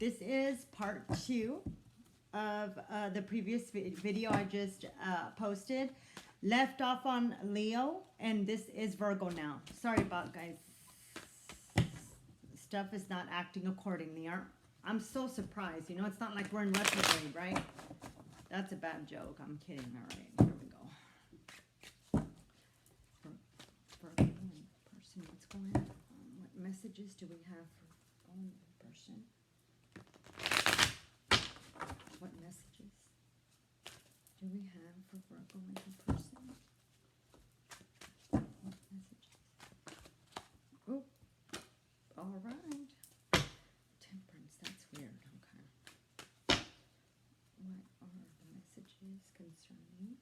This is part 2 of the previous video I just posted. Left off on Leo, and this is Virgo now. Sorry about guys. Stuff is not acting accordingly. I'm so surprised. You know, it's not like we're in retrograde, right? That's a bad joke. I'm kidding. All right, here we go. Virgo person, what's going on? What messages do we have for Virgo person? What messages do we have for Virgo and her person? What messages? Oh, all right. Temperance, that's weird. Okay. What are the messages concerning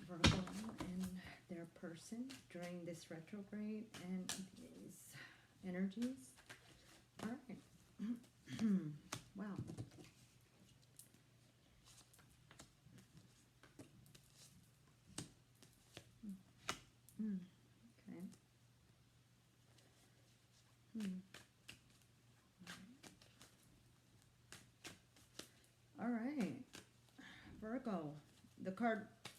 Virgo and their person during this retrograde and these energies? All right. Wow. Okay. All right. Virgo, the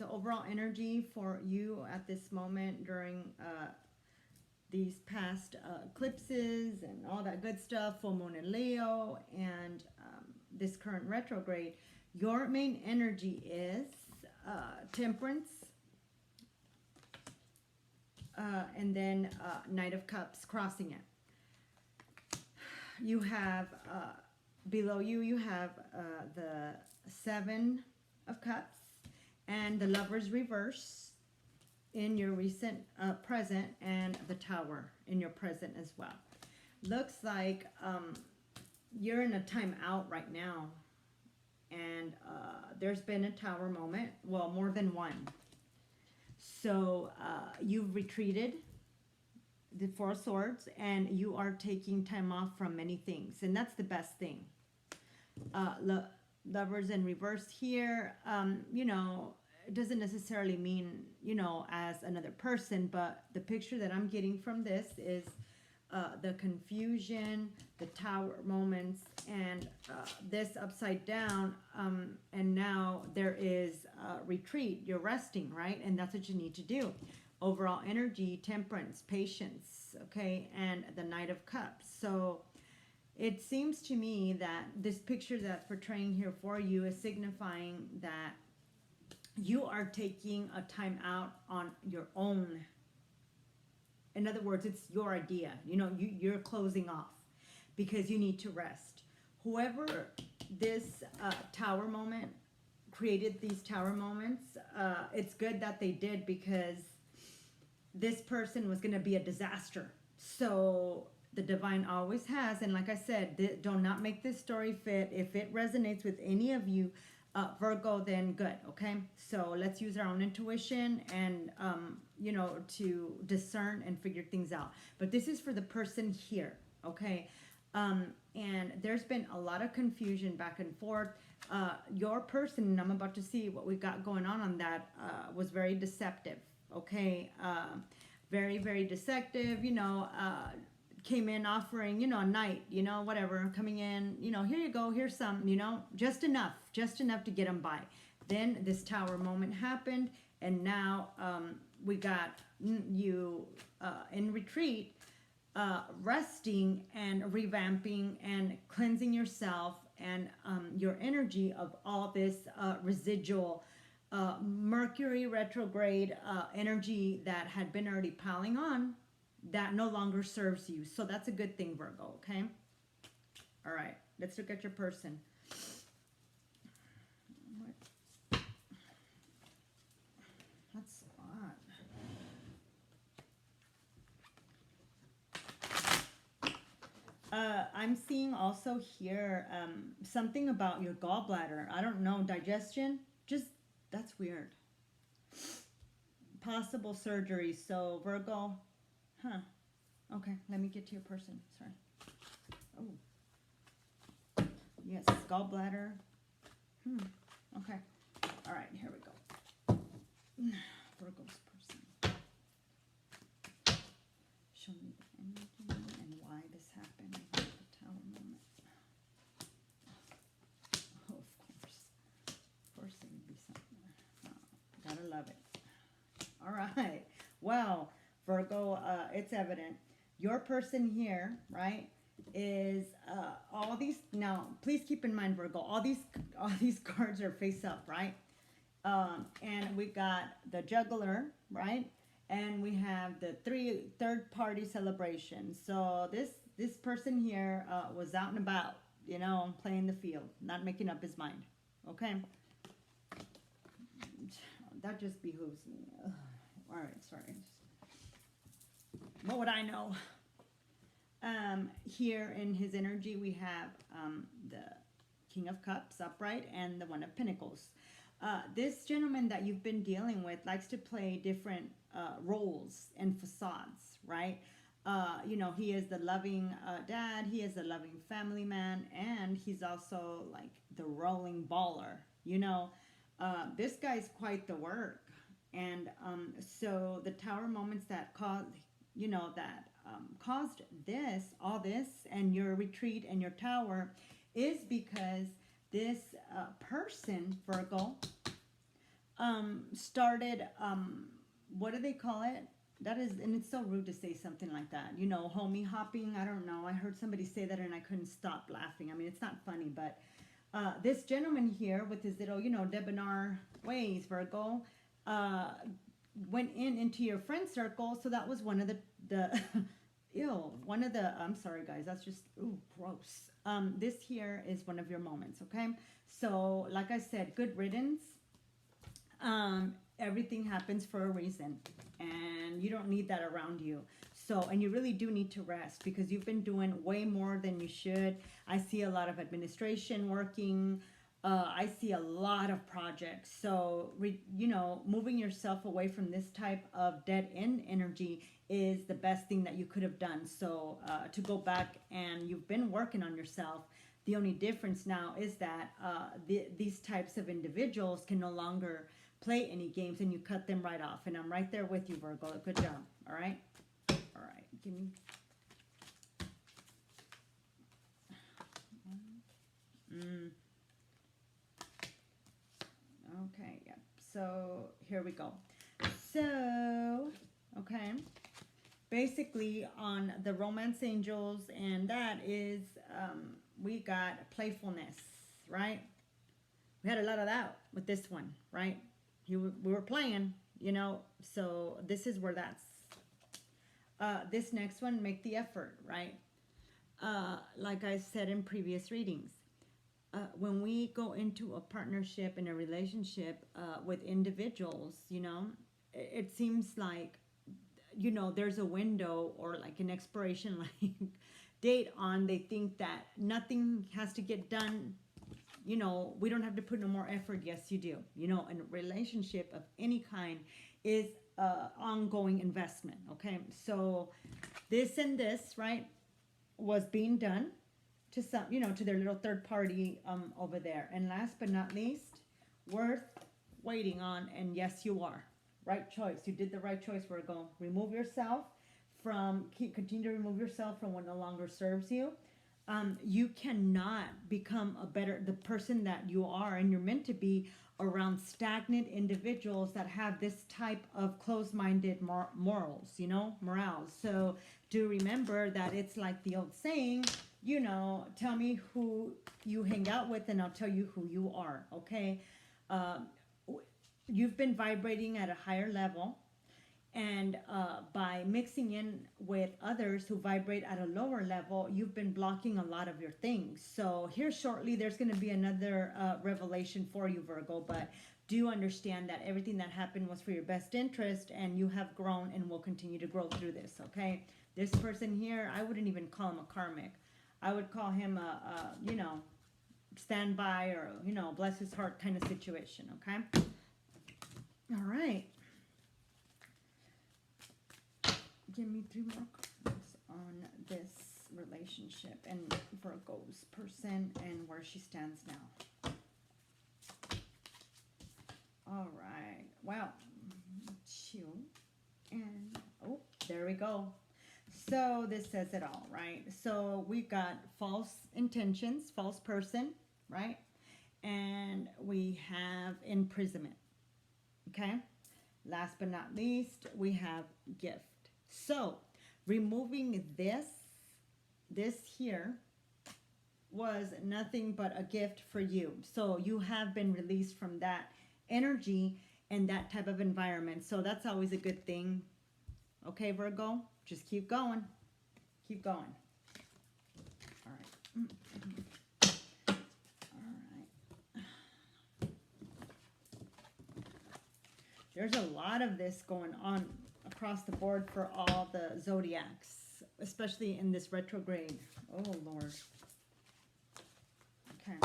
overall energy for you at this moment during these past eclipses and all that good stuff, full moon in Leo, and this current retrograde, your main energy is temperance, and then Knight of Cups crossing it. You have below you have the Seven of Cups and the Lover's reverse in your recent present, and the Tower in your present as well. Looks like you're in a time out right now, and there's been a Tower moment, well, more than one. So you've retreated, the Four of Swords, and you are taking time off from many things, and that's the best thing. Lovers in reverse here, you know, it doesn't necessarily mean, you know, as another person, but the picture that I'm getting from this is the confusion, the Tower moments, and this upside down, and now there is retreat. You're resting, right? And that's what you need to do. Overall energy, temperance, patience, okay, and the Knight of Cups. So it seems to me that this picture that's portraying here for you is signifying that you are taking a time out on your own. In other words, it's your idea. You know, you're closing off because you need to rest. Whoever this Tower moment created, these Tower moments, it's good that they did, because this person was going to be a disaster. So the divine always has, and like I said, do not make this story fit. If it resonates with any of you, Virgo, then good, okay? So let's use our own intuition and, you know, to discern and figure things out. But this is for the person here, okay? And there's been a lot of confusion back and forth. Your person, and I'm about to see what we got going on that, was very deceptive, okay? Very, very deceptive, you know, came in offering, you know, a night, you know, whatever, coming in, you know, here you go, here's some, you know, just enough to get them by. Then this Tower moment happened, and now we got you in retreat, resting and revamping and cleansing yourself and your energy of all this residual Mercury retrograde energy that had been already piling on, that no longer serves you. So that's a good thing, Virgo, okay? All right, let's look at your person. That's odd. I'm seeing also here something about your gallbladder. I don't know, digestion, just, that's weird. Possible surgery. So Virgo, huh? Okay, let me get to your person. Sorry. Oh, yes, gallbladder. Okay. All right, here we go. Virgo's person. Show me the energy and why this happened. The Tower moment. right. Well, Virgo, it's evident. Your person here, right, is all these. Now, please keep in mind, Virgo, all these cards are face up, right? And we got the juggler, right? And we have the third party celebration. So this person here was out and about, playing the field, not making up his mind. Okay. That just behooves me. Ugh. All right, sorry. What would I know? Here in his energy, we have the King of Cups upright and the One of Pentacles. This gentleman that you've been dealing with likes to play different roles and facades, right? He is the loving dad, he is the loving family man, and he's also like the rolling baller, This guy's quite the work. And so the tower moments that caused all this, and your retreat and your tower is because this person, Virgo, started, what do they call it? That is, and it's so rude to say something like that. Homie hopping. I don't know. I heard somebody say that and I couldn't stop laughing. I mean, it's not funny, but this gentleman here with his little, debonair ways, Virgo, went into your friend circle. So that was one of the I'm sorry, guys. That's just, gross. This here is one of your moments, okay? So, like I said, good riddance. Everything happens for a reason, and you don't need that around you. So, and you really do need to rest because you've been doing way more than you should. I see a lot of administration working. I see a lot of projects. So, moving yourself away from this type of dead end energy is the best thing that you could have done. So, to go back, and you've been working on yourself. The only difference now is that these types of individuals can no longer play any games, and you cut them right off. And I'm right there with you, Virgo. Good job. All right. All right. Give me. Okay. Yep. So here we go. So, okay. Basically, on the romance angels, and that is, we got playfulness, right? We had a lot of that with this one, right? We were playing, so this is where that's, this next one, make the effort, right? Like I said in previous readings, when we go into a partnership and a relationship with individuals, it seems like, there's a window or like an expiration like date on. They think that nothing has to get done. We don't have to put no more effort. Yes, you do. And a relationship of any kind is ongoing investment. Okay, so this and this, right, was being done to some, to their little third party over there. And last but not least, worth waiting on. And yes, you are. Right choice. You did the right choice, Virgo. Remove yourself continue to remove yourself from what no longer serves you. You cannot become the person that you are and you're meant to be around stagnant individuals that have this type of closed-minded morals, morals. So do remember that it's like the old saying, tell me who you hang out with and I'll tell you who you are, okay? You've been vibrating at a higher level. And by mixing in with others who vibrate at a lower level, you've been blocking a lot of your things. So here shortly, there's going to be another revelation for you, Virgo. But do understand that everything that happened was for your best interest, and you have grown and will continue to grow through this, okay? This person here, I wouldn't even call him a karmic. I would call him a stand by or, bless his heart kind of situation, okay? All right. Give me 3 more cards on this relationship and Virgo's person and where she stands now. All right. Well, and there we go. So this says it all, right? So we've got false intentions, false person, right? And we have imprisonment. Okay. Last but not least, we have gift. So removing this here was nothing but a gift for you. So you have been released from that energy and that type of environment. So that's always a good thing. Okay, Virgo, just keep going. Keep going. All right. All right. There's a lot of this going on across the board for all the zodiacs, especially in this retrograde. Oh, Lord. Okay.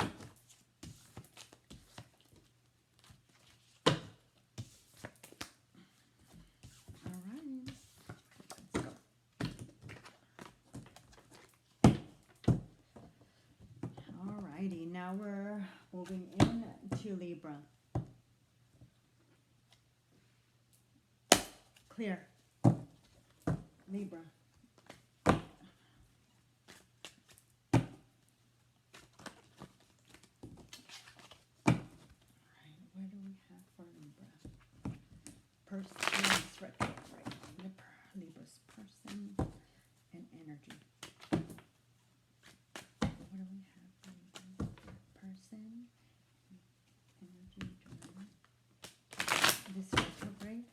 All right. Let's go. All righty. Now we're moving into Libra. Clear. Libra. What do we have for Libra? Person, right. Libra's person and energy. What do we have for Libra? Person, energy, this retrograde.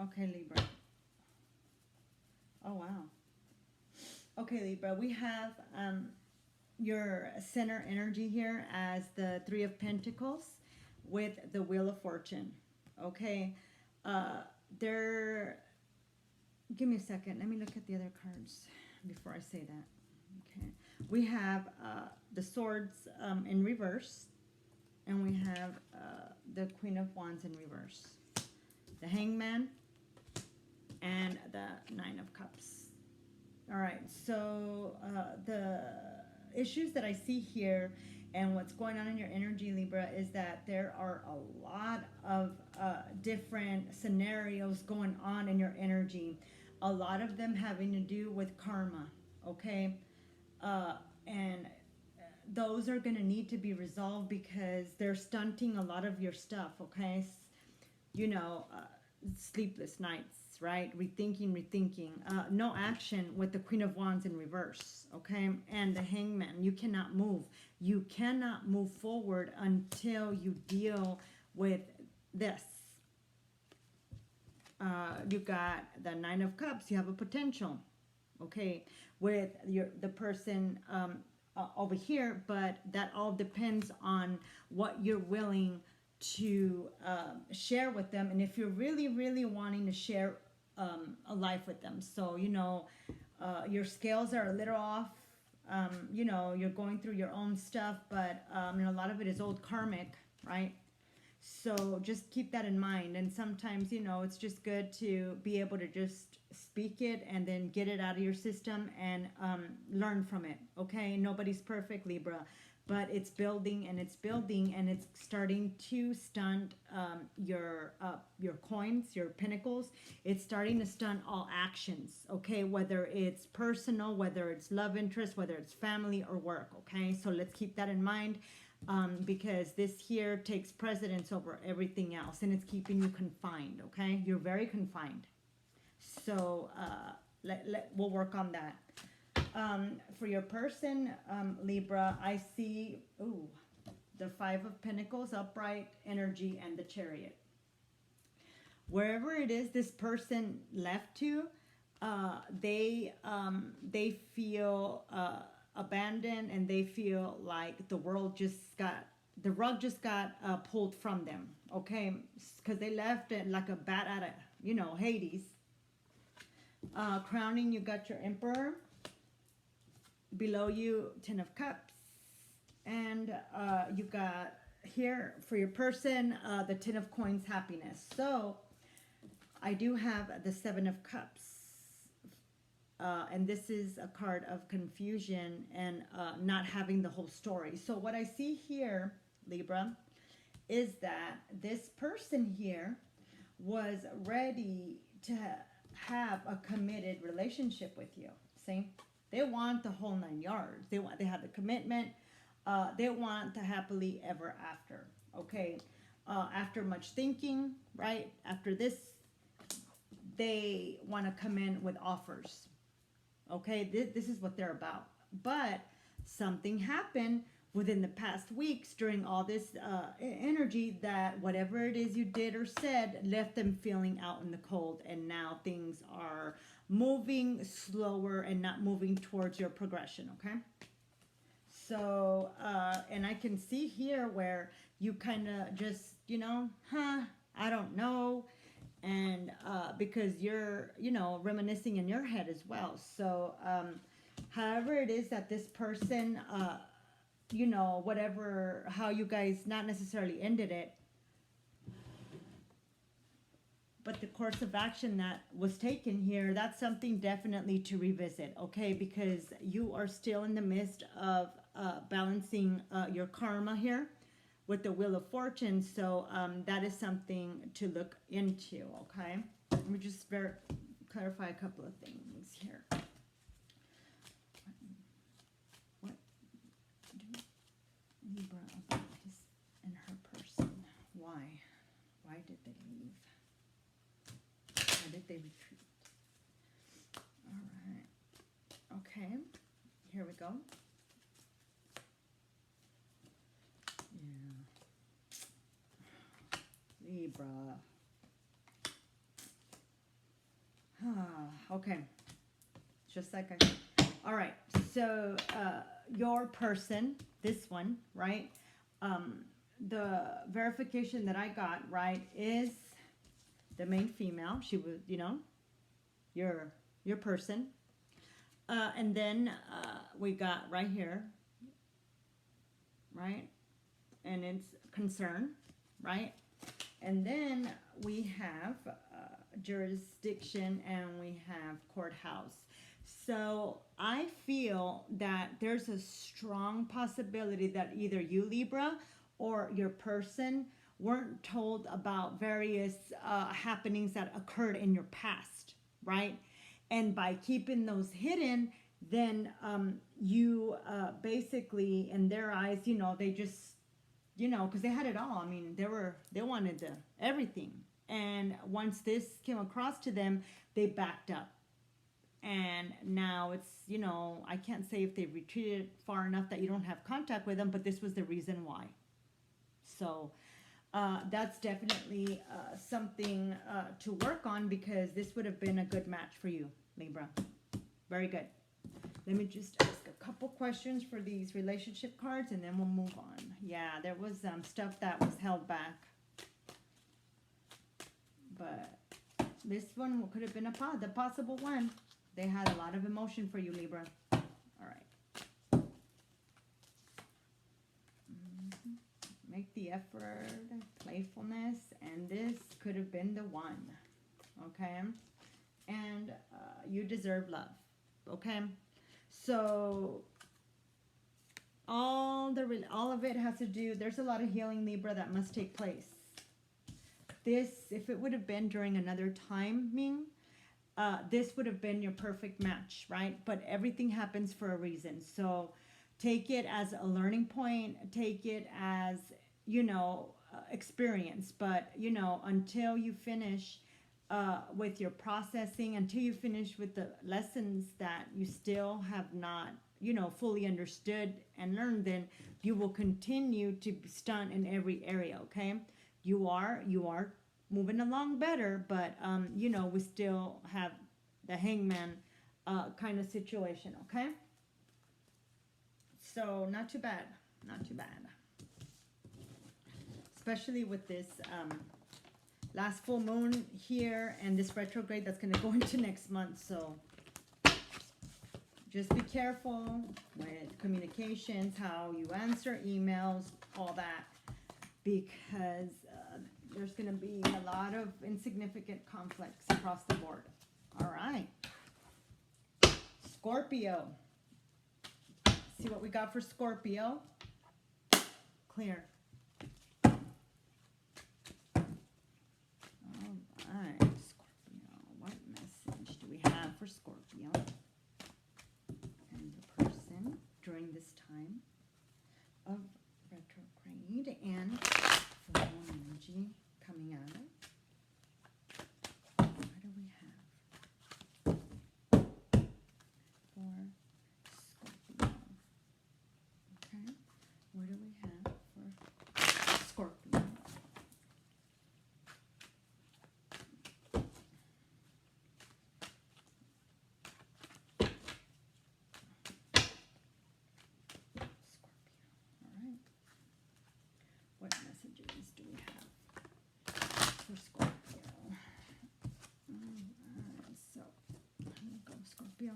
Okay, Libra. Oh, wow. Okay, Libra, we have your center energy here as the Three of Pentacles with the Wheel of Fortune. Okay. Give me a second. Let me look at the other cards before I say that. Okay. We have the Swords in reverse. And we have the Queen of Wands in reverse. The Hangman. And the Nine of Cups. All right, so the issues that I see here and what's going on in your energy, Libra, is that there are a lot of different scenarios going on in your energy. A lot of them having to do with karma, okay? And those are going to need to be resolved because they're stunting a lot of your stuff, okay? You know, sleepless nights. Right? Rethinking. No action with the Queen of Wands in reverse, okay? And the Hangman. You cannot move. You cannot move forward until you deal with this. You got the Nine of Cups. You have a potential, okay, with the person over here, but that all depends on what you're willing to share with them, and if you're really, really wanting to share a life with them. So, you know, your scales are a little off. You know, you're going through your own stuff, but and a lot of it is old karmic, right? So just keep that in mind. And sometimes, you know, it's just good to be able to just speak it and then get it out of your system and learn from it, okay? Nobody's perfect, Libra. But it's building and it's building and it's starting to stunt your coins, your pinnacles. It's starting to stunt all actions, okay? Whether it's personal, whether it's love interest, whether it's family or work, okay? So let's keep that in mind because this here takes precedence over everything else and it's keeping you confined, okay? You're very confined. So we'll work on that. For your person, Libra, I see, the Five of Pentacles, upright energy, and the Chariot. Wherever it is this person left to, they feel abandoned and they feel like the rug just got pulled from them, okay? Because they left it like a bat out of, you know, Hades. Crowning, you got your Emperor. below you, 10 of Cups. And you got here for your person, the 10 of Coins, happiness. So I do have the 7 of Cups. And this is a card of confusion and not having the whole story. So what I see here, Libra, is that this person here was ready to have a committed relationship with you. See? They want the whole 9 yards. They have the commitment. They want to happily ever after. Okay? After much thinking, right? After this, they want to come in with offers. Okay? This is what they're about. But something happened within the past weeks during all this energy that whatever it is you did or said left them feeling out in the cold, and now things are moving slower and not moving towards your progression. Okay, so and I can see here where you kind of just, you know, I don't know, and because you're, you know, reminiscing in your head as well. So however it is that this person you know, whatever, how you guys not necessarily ended it, but the course of action that was taken here, that's something definitely to revisit, okay? Because you are still in the midst of balancing your karma here with the Wheel of Fortune. So that is something to look into, okay? Let me just clarify a couple of things here. Libra about his and her person. Why did they leave? Why did they retreat? All right. Okay. Here we go. Yeah. Libra. Okay. Just like I... All right. So, your person, this one, right? The verification that I got, right, is the main female. She was, you know, your person. And then we got right here, right? And it's concern, right? And then we have jurisdiction, and we have courthouse. So I feel that there's a strong possibility that either you, Libra, or your person weren't told about various happenings that occurred in your past, right? And by keeping those hidden, then you basically, in their eyes, you know, they just, you know, because they had it all. I mean, they wanted everything. And once this came across to them, they backed up. And now it's, you know, I can't say if they retreated far enough that you don't have contact with them, but this was the reason why. So that's definitely something to work on, because this would have been a good match for you, Libra. Very good. Let me just ask a couple questions for these relationship cards, and then we'll move on. Yeah, there was stuff that was held back. But this one could have been the possible one. They had a lot of emotion for you, Libra. All right. Make the effort, playfulness, and this could have been the one. Okay? And you deserve love. Okay? So all of it has to do, there's a lot of healing, Libra, that must take place. This, if it would have been during another timing, this would have been your perfect match, right? But everything happens for a reason. So take it as a learning point. Take it as, you know, experience. But, you know, until you finish with your processing, until you finish with the lessons that you still have not, you know, fully understood and learned, then you will continue to be stunned in every area, okay? You are moving along better, but you know, we still have the hangman kind of situation, okay? So not too bad, not too bad. Especially with this last full moon here and this retrograde that's going to go into next month. So just be careful with communications, how you answer emails, all that, because there's going to be a lot of insignificant conflicts across the board. All right. Scorpio. See what we got for Scorpio. Clear. All right, Scorpio. What message do we have for Scorpio and the person during this time of retrograde and full moon energy coming out of? What do we have for Scorpio? Okay, what do we have for Scorpio? What messages do we have for Scorpio? Alright, so here we go, Scorpio.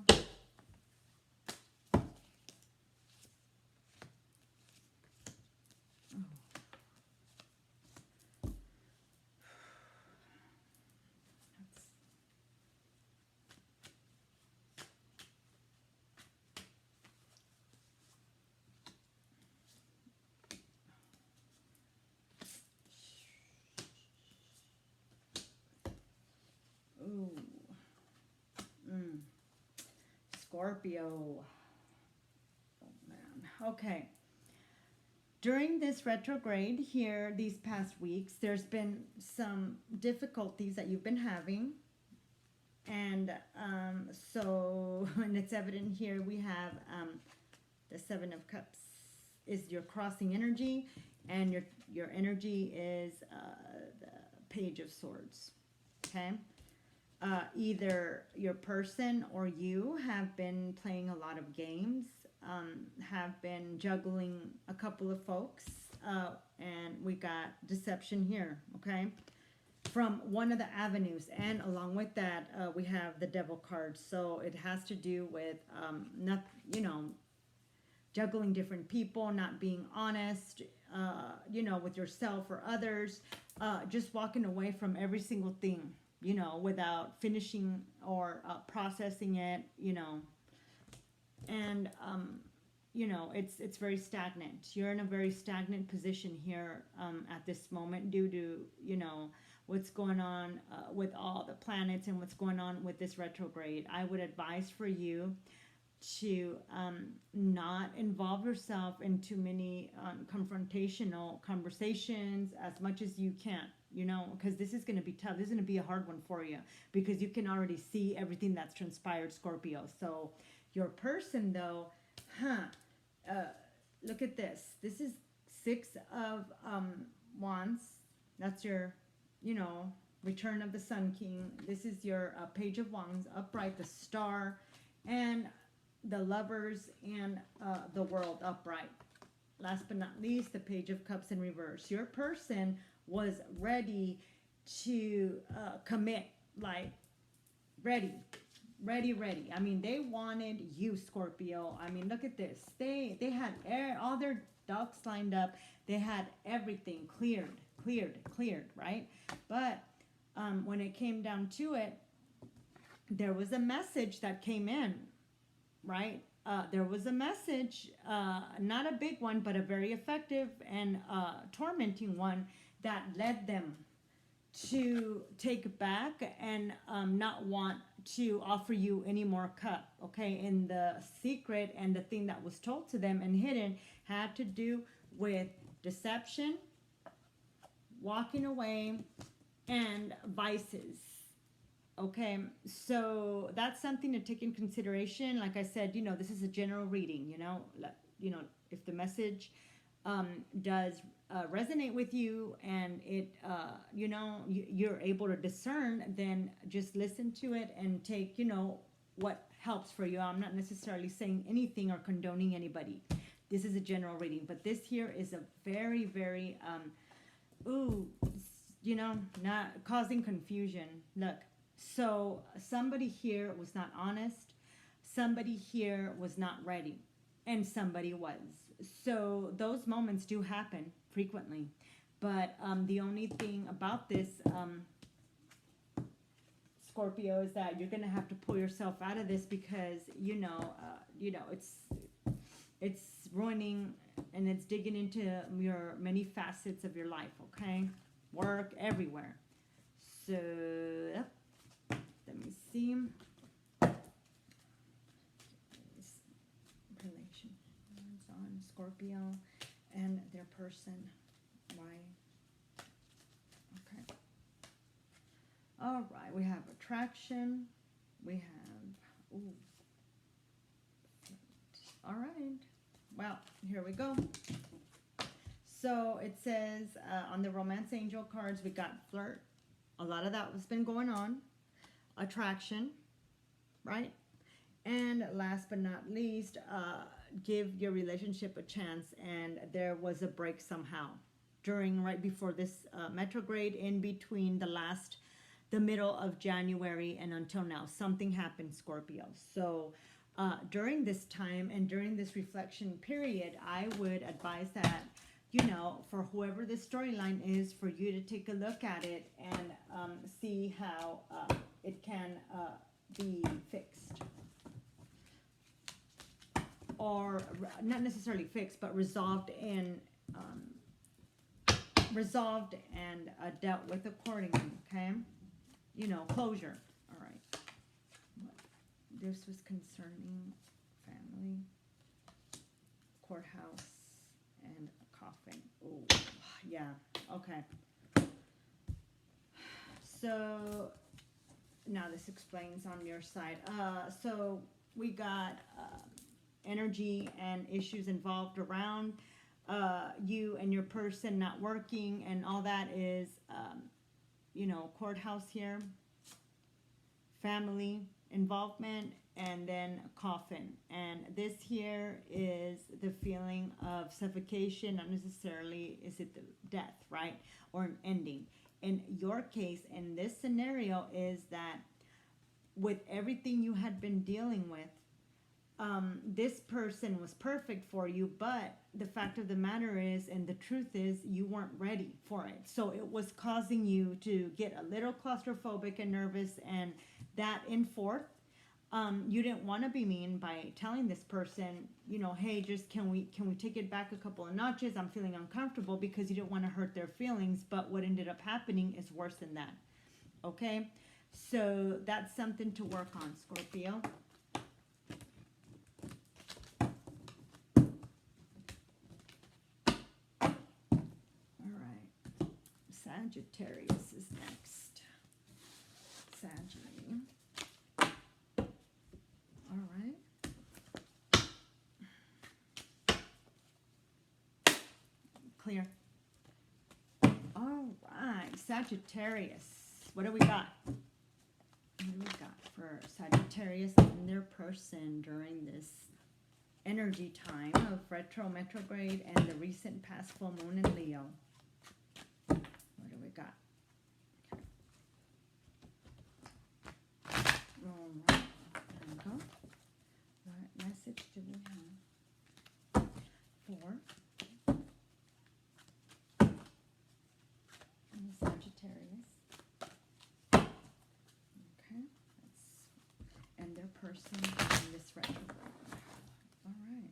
Scorpio. Oh man. Okay. During this retrograde here, these past weeks, there's been some difficulties that you've been having. And and it's evident here we have the Seven of Cups is your crossing energy, and your energy is the Page of Swords. Okay. Either your person or you have been playing a lot of games, have been juggling a couple of folks, and we got deception here, okay, from one of the avenues. And along with that, we have the Devil card. So it has to do with, not, you know, juggling different people, not being honest, you know, with yourself or others, just walking away from every single thing, you know, without finishing or processing it, you know. And, you know, it's very stagnant. You're in a very stagnant position here at this moment due to, you know, what's going on with all the planets and what's going on with this retrograde. I would advise for you to not involve yourself in too many confrontational conversations as much as you can, you know, because this is going to be tough. This is going to be a hard one for you because you can already see everything that's transpired, Scorpio. So your person, though, look at this. This is Six of Wands. That's your, you know, return of the Sun King. This is your Page of Wands, upright, the Star, and the Lovers, and the World upright. Last but not least, the Page of Cups in reverse. Your person was ready to commit, like ready. I mean, they wanted you, Scorpio. I mean, look at this. They had all their ducks lined up. They had everything cleared, right? But when it came down to it, there was a message that came in, right? There was a message, not a big one, but a very effective and tormenting one that led them to take back and not want to offer you any more cup, okay? And the secret and the thing that was told to them and hidden had to do with deception, walking away, and vices. Okay, so that's something to take in consideration. Like I said, you know, this is a general reading, you know, if the message does resonate with you and it, you know, you're able to discern, then just listen to it and take, you know, what helps for you. I'm not necessarily saying anything or condoning anybody. This is a general reading, but this here is a very, very, you know, not causing confusion. Look. So somebody here was not honest. somebody here was not ready and somebody was. So those moments do happen frequently. But the only thing about this, Scorpio, is that you're going to have to pull yourself out of this because, it's ruining and it's digging into your many facets of your life, okay? Work, everywhere. So, let me see. Relations on Scorpio and their person. Why? Okay. All right. We have attraction. We have. Ooh. All right. Well, here we go. So it says on the romance angel cards, we got flirt. A lot of that has been going on. Attraction, right? And last but not least, give your relationship a chance. And there was a break somehow right before this retrograde, in between the middle of January and until now. Something happened, Scorpio. So during this time and during this reflection period, I would advise that, for whoever this storyline is, for you to take a look at it and see how it can be fixed. Or not necessarily fixed, but resolved and dealt with accordingly, okay? Closure. All right. This was concerning family, courthouse, and a coffin. Oh, yeah. Okay. So now this explains on your side. So we got energy and issues involved around you and your person not working, and all that is, courthouse here, family involvement, and then a coffin. And this here is the feeling of suffocation, not necessarily is it the death, right? Or an ending. In your case, in this scenario, is that with everything you had been dealing with, this person was perfect for you, but the fact of the matter is, and the truth is, you weren't ready for it. So it was causing you to get a little claustrophobic and nervous, and that in forth, you didn't want to be mean by telling this person, hey, just can we take it back a couple of notches? I'm feeling uncomfortable, because you didn't want to hurt their feelings. But what ended up happening is worse than that. Okay, so that's something to work on, Scorpio. Sagittarius is next. Sagittarius. All right. Clear. All right. Sagittarius. What do we got? What do we got for Sagittarius and their person during this energy time of retrograde and the recent past full moon in Leo? Got. All right. There we go. What message do we have for Sagittarius? Okay. And their person in this retrograde. All right.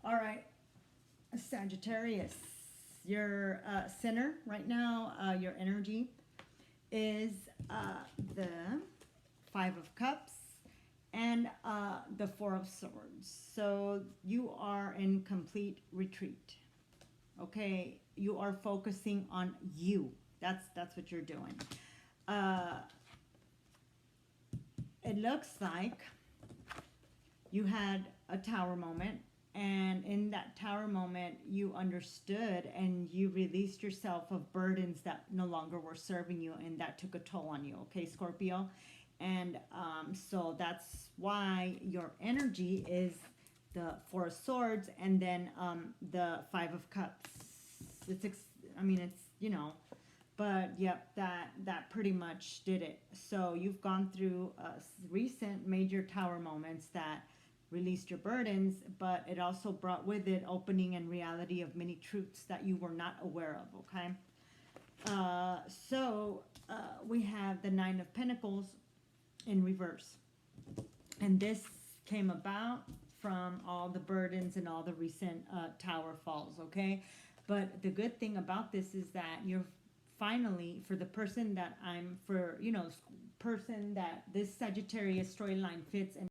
All right, Sagittarius, your center right now, your energy is the Five of Cups and the Four of Swords. So you are in complete retreat. Okay, you are focusing on you. That's what you're doing. It looks like you had a tower moment, And in that Tower moment, you understood and you released yourself of burdens that no longer were serving you, and that took a toll on you, okay, Scorpio? And so that's why your energy is the Four of Swords, and then the Five of Cups. I mean, it's, you know, but yep, that pretty much did it. So you've gone through recent major Tower moments that released your burdens, but it also brought with it opening and reality of many truths that you were not aware of, okay? So we have the Nine of Pentacles in reverse. And this came about from all the burdens and all the recent Tower falls, okay? But the good thing about this is that you're finally, for the person that I'm, for, you know, person that this Sagittarius storyline fits and